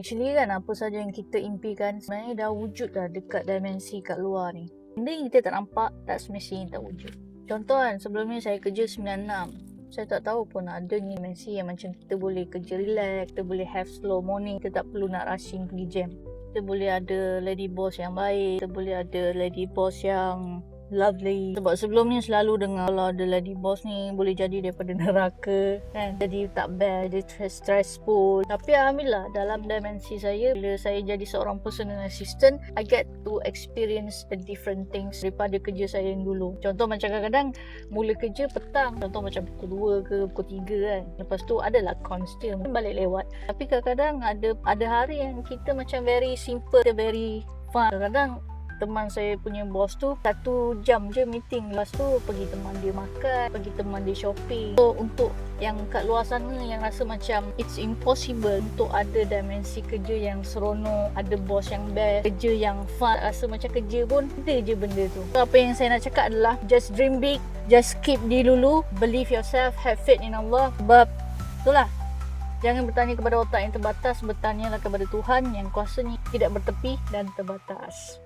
Actually kan, apa saja yang kita impikan sebenarnya dah wujud dah dekat dimensi kat luar ni. Benda yang kita tak nampak tak semestinya tak wujud. Contoh kan, sebelum ni saya kerja 96. Saya tak tahu pun ada ni dimensi yang macam kita boleh kerja relax, kita boleh have slow morning, kita tak perlu nak rushing pergi jam. Kita boleh ada lady boss yang baik, kita boleh ada lady boss yang lovely. Sebab sebelum ni selalu dengar kalau ada lady boss ni boleh jadi daripada neraka kan, jadi tak best, jadi stressful. Tapi Alhamdulillah dalam dimensi saya, bila saya jadi seorang personal assistant, I get to experience the different things daripada kerja saya yang dulu. Contoh macam kadang-kadang mula kerja petang, contoh macam pukul 2 ke pukul 3 kan, lepas tu adalah cons dia balik lewat. Tapi kadang-kadang ada hari yang kita macam very simple, very fun. Kadang-kadang teman saya punya bos tu 1 jam je meeting, lepas tu pergi teman dia makan, pergi teman dia shopping. So untuk yang kat luar sana yang rasa macam it's impossible untuk ada dimensi kerja yang seronok, ada bos yang best, kerja yang fun, rasa macam kerja pun ada je benda tu. So apa yang saya nak cakap adalah just dream big, just keep dulu, believe yourself, have faith in Allah. Sebab itulah, jangan bertanya kepada otak yang terbatas, bertanyalah kepada Tuhan yang kuasanya tidak bertepi dan terbatas.